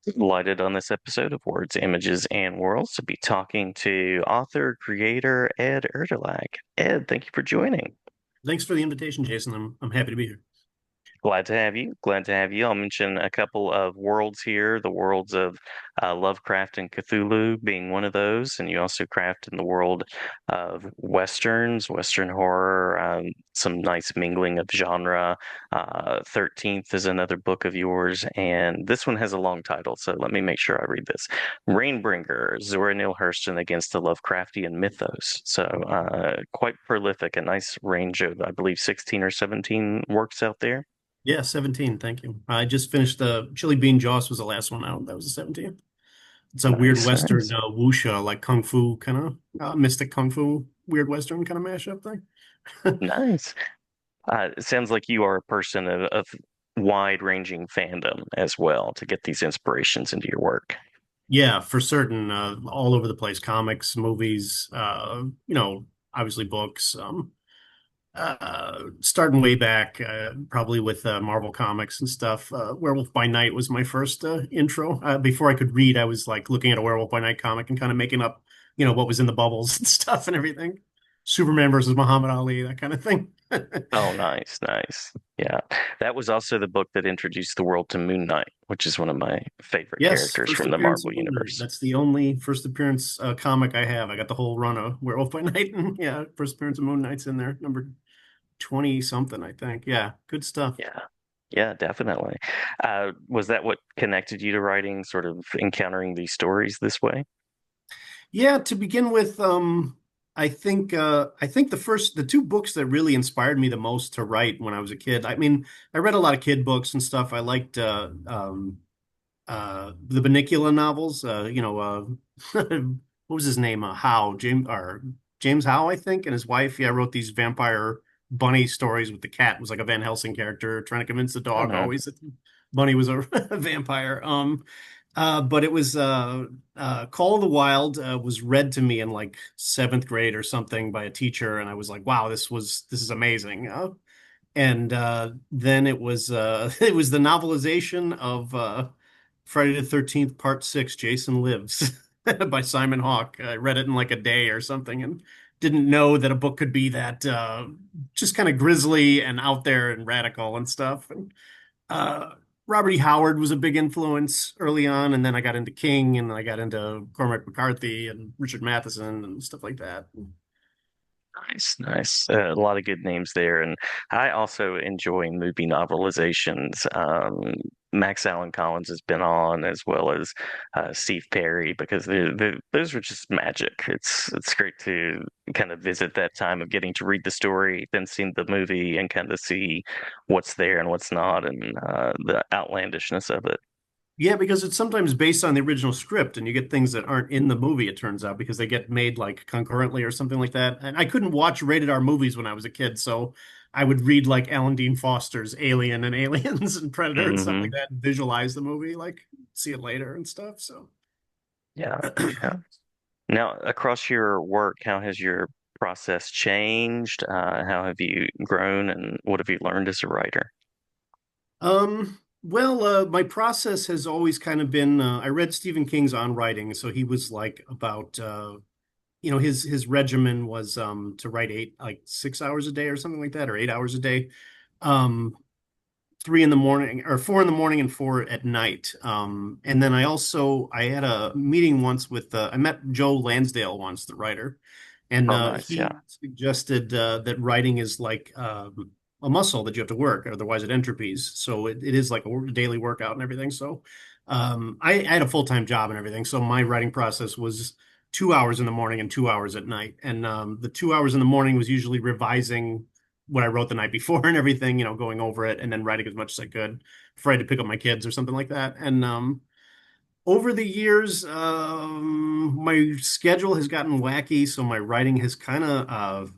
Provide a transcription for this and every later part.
Delighted on this episode of Words, Images, and Worlds to be talking to author, creator Ed Erdelac. Ed, thank you for joining. Thanks for the invitation, Jason. I'm happy to be here. Glad to have you. Glad to have you. I'll mention a couple of worlds here, the worlds of Lovecraft and Cthulhu being one of those, and you also craft in the world of westerns, Western horror, some nice mingling of genre. 13th is another book of yours, and this one has a long title, so let me make sure I read this. Rainbringer, Zora Neale Hurston against the Lovecraftian mythos. So quite prolific, a nice range of, I believe, 16 or 17 works out there. Yeah, 17. Thank you. I just finished the Chili Bean Joss was the last one out. That was the 17th. It's a weird Nice, Western nice. wuxia, like Kung Fu kind of mystic Kung Fu, weird Western kind of mashup thing. Nice. It sounds like you are a person of wide-ranging fandom as well to get these inspirations into your work. Yeah, for certain. All over the place. Comics, movies, obviously books. Starting way back, probably with Marvel Comics and stuff. Werewolf by Night was my first intro. Before I could read, I was like looking at a Werewolf by Night comic and kind of making up, what was in the bubbles and stuff and everything. Superman versus Muhammad Ali, that kind of thing. Oh, nice, nice. Yeah. That was also the book that introduced the world to Moon Knight, which is one of my favorite Yes, characters first from the appearance Marvel of Moon Knight. universe. That's the only first appearance comic I have. I got the whole run of Werewolf by Night, and yeah, first appearance of Moon Knight's in there, number 20 something, I think. Yeah, good stuff. Yeah. Yeah, definitely. Was that what connected you to writing, sort of encountering these stories this way? Yeah, to begin with, I think the two books that really inspired me the most to write when I was a kid. I mean, I read a lot of kid books and stuff. I liked the Bunnicula novels. What was his name? Howe, James Howe, I think, and his wife. Yeah, wrote these vampire bunny stories with the cat. It was like a Van Helsing character trying to convince the dog Hmm. always that the bunny was a, a vampire. But it was Call of the Wild was read to me in like seventh grade or something by a teacher, and I was like, "Wow, this is amazing." And then it was it was the novelization of Friday the 13th Part 6, Jason Lives by Simon Hawke. I read it in like a day or something and didn't know that a book could be that just kind of grisly and out there and radical and stuff. And uh, Robert E. Howard was a big influence early on, and then I got into King and I got into Cormac McCarthy and Richard Matheson and stuff like that. Nice, nice. A lot of good names there. And I also enjoy movie novelizations. Max Allan Collins has been on, as well as Steve Perry, because those were just magic. It's great to kind of visit that time of getting to read the story, then seeing the movie and kind of see what's there and what's not, and the outlandishness of it. Yeah, because it's sometimes based on the original script, and you get things that aren't in the movie, it turns out, because they get made like concurrently or something like that. And I couldn't watch rated R movies when I was a kid, so I would read like Alan Dean Foster's Alien and Aliens and Predator and stuff like Hmm. that, and visualize the movie, like see it later and stuff. So Yeah, yeah. Now, across your work, how has your process changed? How have you grown, and what have you learned as a writer? my process has always kind of been I read Stephen King's On Writing, so he was like about his regimen was to write 6 hours a day or something like that, or 8 hours a day. Um 3 in the morning or 4 in the morning and 4 at night. And then I had a meeting once with I met Joe Lansdale once, the writer, and Oh, nice. he Yeah. suggested that writing is like a muscle that you have to work, otherwise it entrophies. So it is like a daily workout and everything. So I had a full-time job and everything, so my writing process was 2 hours in the morning and 2 hours at night. And the 2 hours in the morning was usually revising what I wrote the night before and everything, going over it and then writing as much as I could before I had to pick up my kids or something like that. And over the years, my schedule has gotten wacky, so my writing has kind of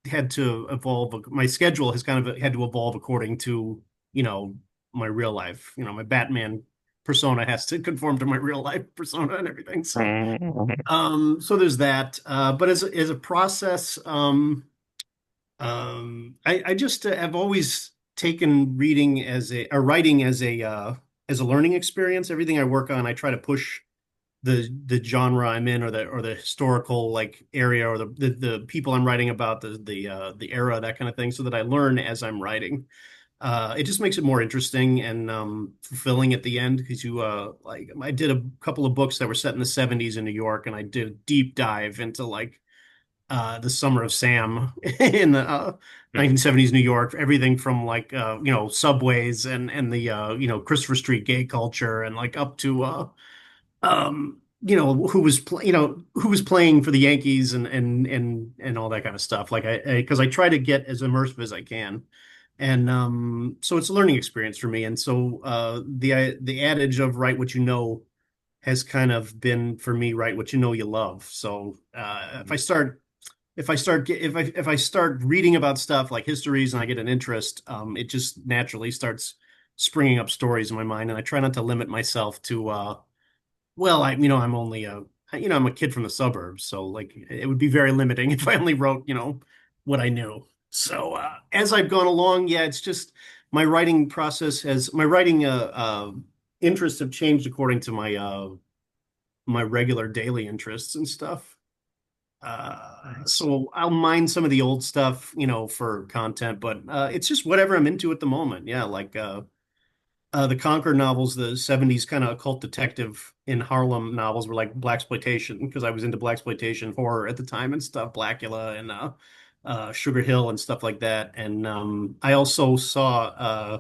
had to evolve. My schedule has kind of had to evolve according to, you know, my real life. My Batman persona has to conform to my real life persona and everything. So, Mhm. so there's that. But as a process, I just have always taken reading as a or writing as a as a learning experience. Everything I work on, I try to push the genre I'm in, or the historical like area, or the people I'm writing about, the era, that kind of thing, so that I learn as I'm writing. It just makes it more interesting and fulfilling at the end, because you like I did a couple of books that were set in the 70s in New York, and I did a deep dive into like the Summer of Sam in the 1970s New York, everything from like subways and the Christopher Street gay culture, and like up to who was playing for the Yankees, and all that kind of stuff. Like because I try to get as immersive as I can. And so it's a learning experience for me. And so the adage of write what you know has kind of been for me, write what you know you love. So if I start reading about stuff like histories and I get an interest, it just naturally starts springing up stories in my mind. And I try not to limit myself to I'm only I'm a kid from the suburbs, so like it would be very limiting if I only wrote, what I knew. So as I've gone along, yeah, it's just my writing interests have changed according to my regular daily interests and stuff. Nice. So I'll mine some of the old stuff, for content, but it's just whatever I'm into at the moment. Yeah, like the Concord novels, the 70s kind of occult detective in Harlem novels were like blaxploitation, because I was into blaxploitation horror at the time and stuff, Blackula and Sugar Hill and stuff like that. And I also saw,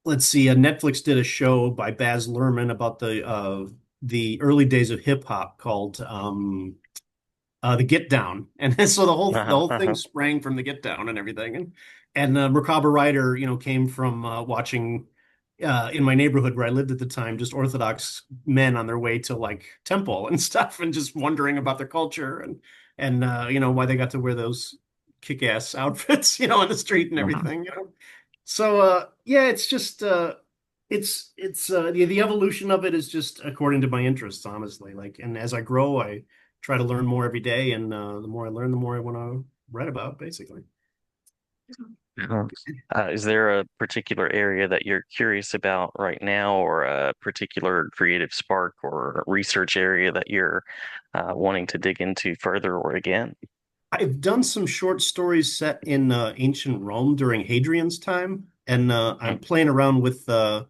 let's see, Netflix did a show by Baz Luhrmann about the early days of hip hop called the Get Down, and so the whole thing Uh-huh. sprang from the Get Down and everything, and Macabre Rider, came from watching in my neighborhood where I lived at the time, just Orthodox men on their way to like temple and stuff, and just wondering about their culture and why they got to wear those kick-ass outfits, on the street and Uh-huh. everything. So yeah, it's just it's the evolution of it is just according to my interests, honestly. Like, and as I grow, I try to learn more every day, and the more I learn, the more I want to write about, basically. Uh-huh. Is there a particular area that you're curious about right now, or a particular creative spark or research area that you're wanting to dig into further or again? I've done some short stories set in ancient Rome during Hadrian's time, and I'm Mm. playing around with the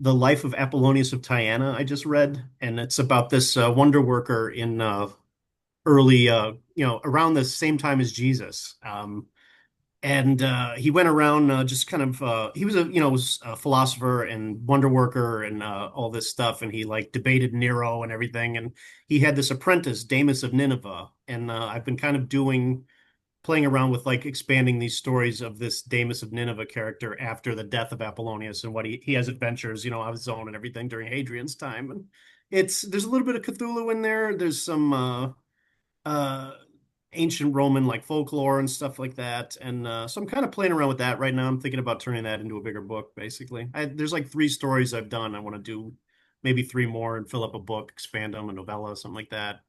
life of Apollonius of Tyana I just read, and it's about this wonder worker in early, around the same time as Jesus. And he went around just kind of he was was a philosopher and wonder worker and all this stuff, and he like debated Nero and everything, and he had this apprentice, Damus of Nineveh, and I've been kind of doing playing around with like expanding these stories of this Damus of Nineveh character after the death of Apollonius, and what he has adventures, of his own and everything during Hadrian's time. And there's a little bit of Cthulhu in there. There's some uh ancient Roman like folklore and stuff like that. And so I'm kind of playing around with that right now. I'm thinking about turning that into a bigger book, basically. There's like three stories I've done. I want to do maybe three more and fill up a book, expand them, a novella, something like that.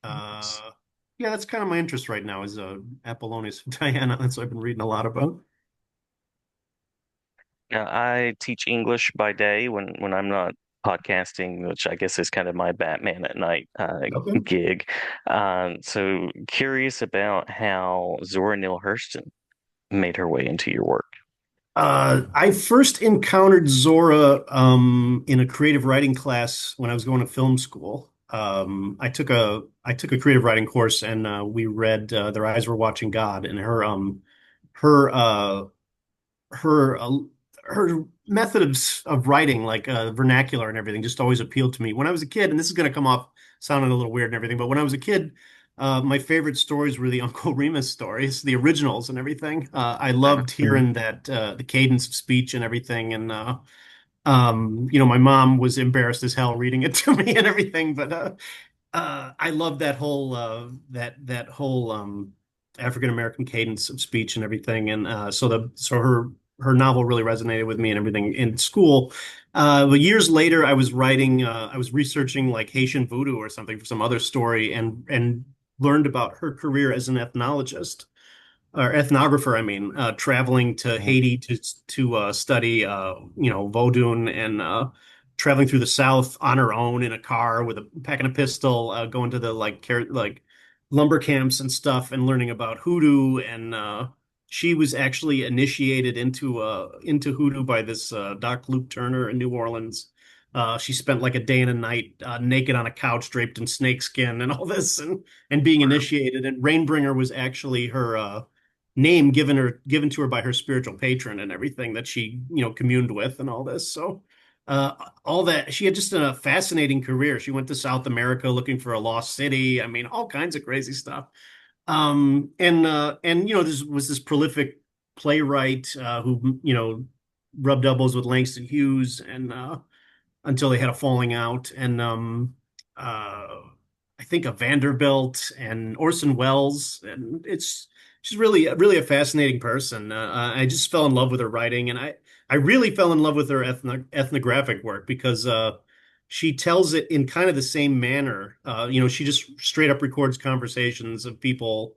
Uh, yeah, that's kind of my interest right now is Apollonius of Diana. That's what I've been reading a lot about. Now, I teach English by day when I'm not podcasting, which I guess is kind of my Batman at night Okay. gig. So curious about how Zora Neale Hurston made her way into your work. I first encountered Zora in a creative writing class when I was going to film school. I took a creative writing course, and we read "Their Eyes Were Watching God," and her her her method of writing, like vernacular and everything, just always appealed to me. When I was a kid, and this is going to come off sounding a little weird and everything, but when I was a kid, my favorite stories were the Uncle Remus stories, the originals and everything. I loved Mhm. hearing that the cadence of speech and everything, and my mom was embarrassed as hell reading it to me and everything, but I love that whole African American cadence of speech and everything, and so her novel really resonated with me and everything in school. But years later, I was researching like Haitian voodoo or something for some other story, and learned about her career as an ethnologist. or ethnographer, I mean, traveling to Mhm. Haiti to study, Vodun and traveling through the South on her own in a car with a packing a pistol, going to the like lumber camps and stuff, and learning about hoodoo. And she was actually initiated into hoodoo by this Doc Luke Turner in New Orleans. She spent like a day and a night naked on a couch draped in snakeskin and all this, and being initiated. And Rainbringer was actually her name given to her by her spiritual patron and everything that she communed with and all this. So uh, all that, she had just a fascinating career. She went to South America looking for a lost city. I mean, all kinds of crazy stuff. And this was this prolific playwright who rubbed elbows with Langston Hughes and until they had a falling out. And uh, I think of Vanderbilt and Orson Welles, and she's really a fascinating person. I just fell in love with her writing, and I really fell in love with her ethnographic work because she tells it in kind of the same manner. She just straight up records conversations of people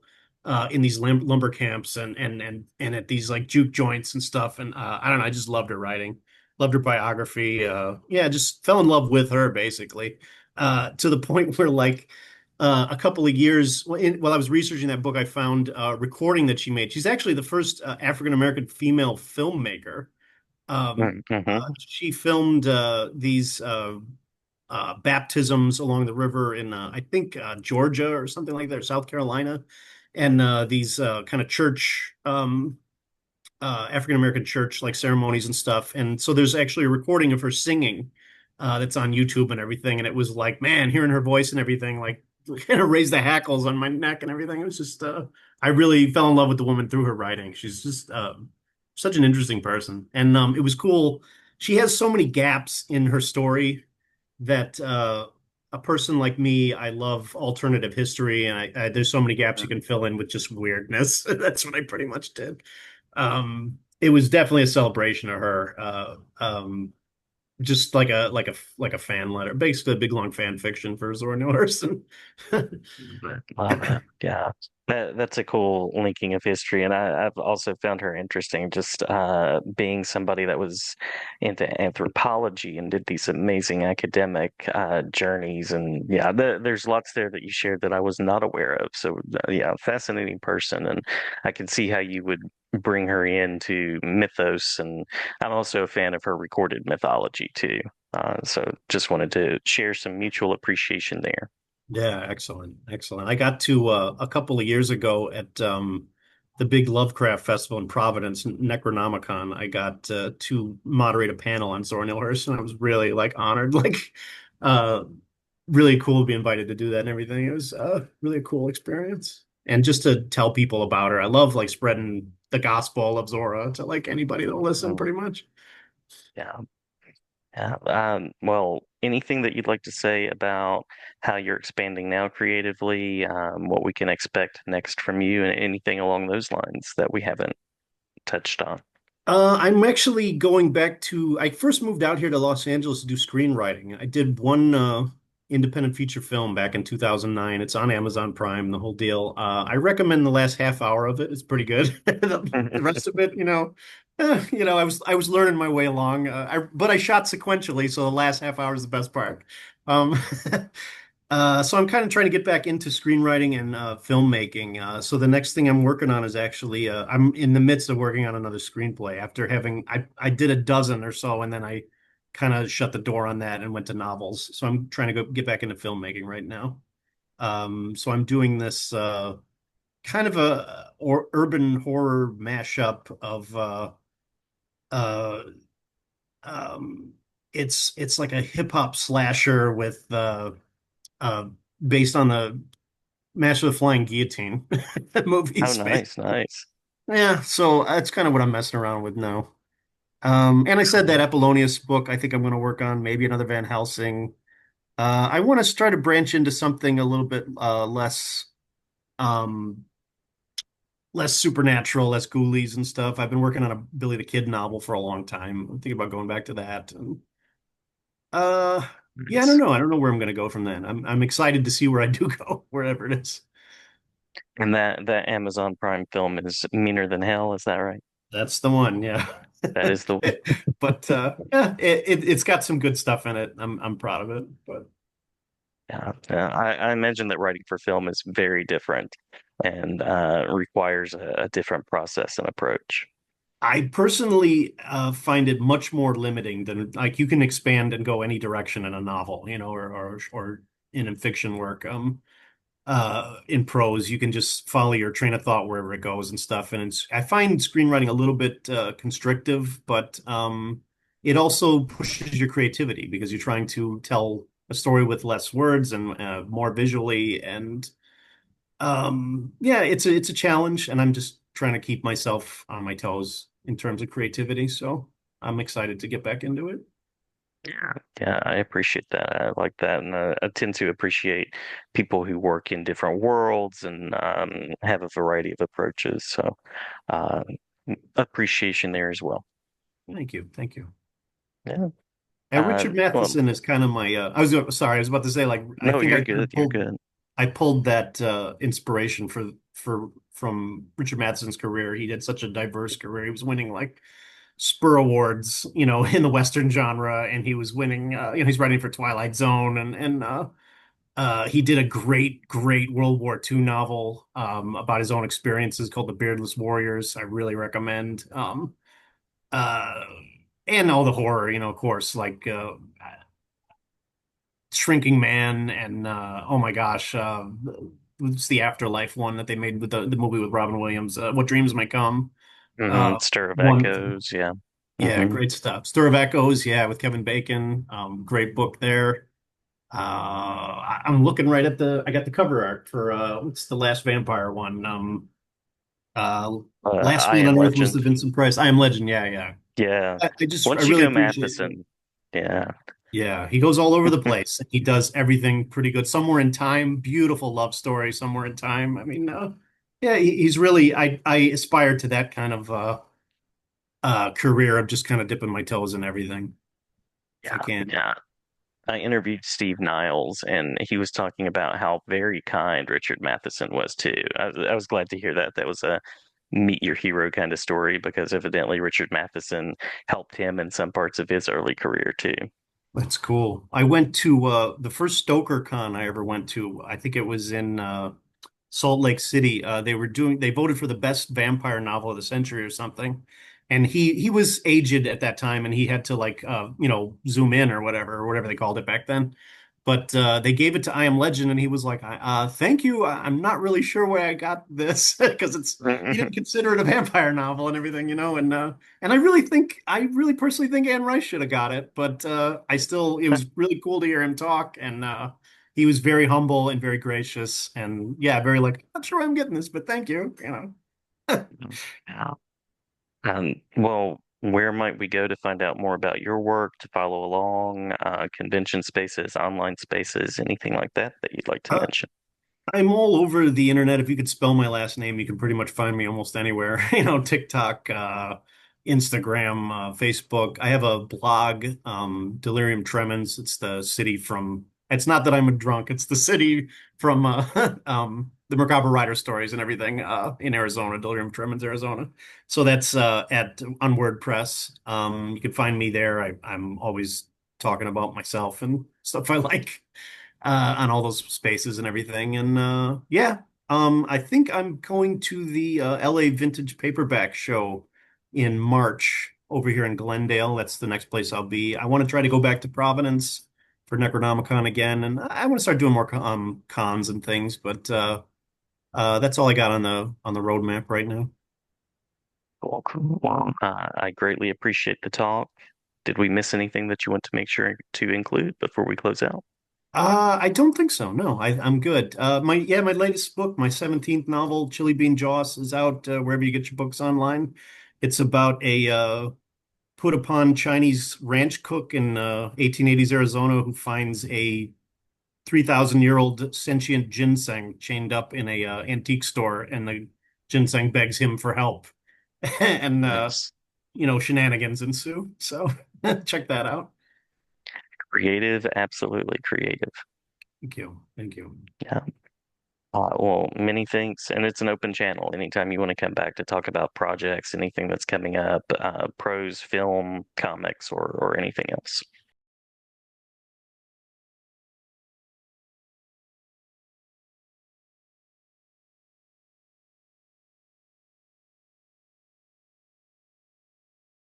in these lumber camps and at these like juke joints and stuff. And I don't know, I just loved her writing, loved her biography. Yeah, just fell in love with her basically, to the point where like a couple of years while I was researching that book, I found a recording that she made. She's actually the first African American female filmmaker. She filmed these baptisms along the river in I think Georgia or something like that, or South Carolina, and these kind of church African American church like ceremonies and stuff. And so there's actually a recording of her singing that's on YouTube and everything. And it was like, man, hearing her voice and everything, like kind of raised the hackles on my neck and everything. It was just, I really fell in love with the woman through her writing. She's just such an interesting person. And it was cool. She has so many gaps in her story that a person like me, I love alternative history, and there's so many gaps you can fill in with just weirdness. That's what I pretty much did. It was definitely a celebration of her. Just like a fan letter, basically a big long fan fiction for Zora Neale Hurston. Love it. Yeah. That's a cool linking of history. And I've also found her interesting, just being somebody that was into anthropology and did these amazing academic journeys. And yeah, there's lots there that you shared that I was not aware of. So yeah, fascinating person. And I can see how you would bring her into mythos. And I'm also a fan of her recorded mythology too. So just wanted to share some mutual appreciation there. Yeah, excellent, excellent. I got to a couple of years ago at the big Lovecraft Festival in Providence, Necronomicon. I got to moderate a panel on Zora Neale Hurston. I was really like honored, like uh, really cool to be invited to do that and everything. It was really a cool experience, and just to tell people about her. I love like spreading the gospel of Zora to like anybody that'll listen, Mm, pretty much. yeah. Yeah. Well, anything that you'd like to say about how you're expanding now creatively, what we can expect next from you, and anything along those lines that we haven't touched on? I'm actually going back to, I first moved out here to Los Angeles to do screenwriting. I did one independent feature film back in 2009. It's on Amazon Prime, the whole deal. I recommend the last half hour of it. It's pretty good. The rest of it, I was learning my way along. But I shot sequentially, so the last half hour is the best part. Um, so I'm kind of trying to get back into screenwriting and filmmaking. So the next thing I'm working on is actually I'm in the midst of working on another screenplay after having I did a dozen or so, and then I kind of shut the door on that and went to novels. So I'm trying to go get back into filmmaking right now. So I'm doing this kind of a or urban horror mashup of uh, um, it's like a hip hop slasher with uh, based on the Master of the Flying Guillotine Oh, movies, nice, basically. nice. Yeah, so that's kind of what I'm messing around with now. And I said that Cool. Apollonius book, I think I'm going to work on maybe another Van Helsing. I want to try to branch into something a little bit um, less supernatural, less ghoulies and stuff. I've been working on a Billy the Kid novel for a long time. I'm thinking about going back to that. And, uh, yeah, I don't Nice. know. I don't know where I'm going to go from then. I'm excited to see where I do go, wherever it is. And that Amazon Prime film is Meaner Than Hell, is that right? That's the one, yeah. That is the one. But yeah, it's got some good stuff in it. I'm proud of it. But Yeah, yeah. I imagine that writing for film is very different and requires a different process and approach. I personally find it much more limiting than like you can expand and go any direction in a novel, or in a fiction work. In prose, you can just follow your train of thought wherever it goes and stuff. And I find screenwriting a little bit constrictive, but it also pushes your creativity because you're trying to tell a story with less words and more visually. And yeah, it's a challenge, and I'm just trying to keep myself on my toes in terms of creativity. So I'm excited to get back into it. Yeah, yeah, I appreciate that. I like that, and I tend to appreciate people who work in different worlds and have a variety of approaches. So, uh, appreciation there as well. Thank you, thank you. Yeah. And Richard Well, Matheson is kind of my sorry, I was about to say like I no, think you're I kind good. of You're pulled good. I pulled that inspiration for from Richard Matheson's career. He had such a diverse career. He was winning like Spur Awards, in the Western genre, and he was winning he's writing for Twilight Zone and he did a great World War II novel about his own experiences called The Beardless Warriors. I really recommend. Uh and all the horror, of course, like Shrinking Man and oh my gosh, it's the Afterlife one that they made with the movie with Robin Williams. What Dreams May Come. Stir of Wonderful. Echoes. Yeah. Yeah, hmm great stuff. Stir of Echoes, yeah, with Kevin Bacon. Great book there. I'm looking right at I got the cover art for what's the last vampire one? Uh, Last I Man Am on Earth must Legend. have been some price. I Am Legend. Yeah, yeah. Yeah. I Once you really go appreciate it. Matheson, yeah. Yeah, he goes all over the place. He does everything pretty good. Somewhere in Time, beautiful love story. Somewhere in Time. I mean, yeah, he's really. I aspire to that kind of career of just kind of dipping my toes in everything if I Yeah. can. Yeah. I interviewed Steve Niles, and he was talking about how very kind Richard Matheson was too. I was glad to hear that. That was a meet your hero kind of story because evidently Richard Matheson helped him in some parts of his early career too. That's cool. I went to the first Stoker Con I ever went to. I think it was in Salt Lake City. They voted for the best vampire novel of the century or something. And he was aged at that time and he had to like zoom in or whatever they called it back then. But they gave it to I Am Legend and he was like, thank you. I'm not really sure where I got this because he didn't consider it a vampire novel and everything, and I really personally think Anne Rice should have got it, but it was really cool to hear him talk, and he was very humble and very gracious, and yeah, very like, I'm not sure I'm getting this, but thank you. Yeah. Well, where might we go to find out more about your work, to follow along, convention spaces, online spaces, anything like that that you'd like to Uh, mention? I'm all over the internet. If you could spell my last name, you can pretty much find me almost anywhere. TikTok, Instagram, Facebook. I have a blog, Delirium Tremens. It's not that I'm a drunk. It's the city from the Macabre Rider stories and everything in Arizona, Delirium Tremens, Arizona. So that's on WordPress. You can find me there. I'm always talking about myself and stuff I like on all those spaces and everything. And yeah, I think I'm going to the LA Vintage Paperback Show in March over here in Glendale. That's the next place I'll be. I want to try to go back to Providence for Necronomicon again, and I want to start doing more cons and things. But that's all I got on the roadmap right now. Cool, cool. Well, I greatly appreciate the talk. Did we miss anything that you want to make sure to include before we close out? I don't think so. No, I'm good. My latest book, my 17th novel, Chili Bean Joss, is out wherever you get your books online. It's about a put upon Chinese ranch cook in 1880s Arizona who finds a 3,000-year-old sentient ginseng chained up in a antique store, and the ginseng begs him for help, and Nice. shenanigans ensue. So check that out. Creative, absolutely creative. Thank you. Thank you. Yeah. Well, many thanks, and it's an open channel. Anytime you want to come back to talk about projects, anything that's coming up, prose, film, comics, or anything else.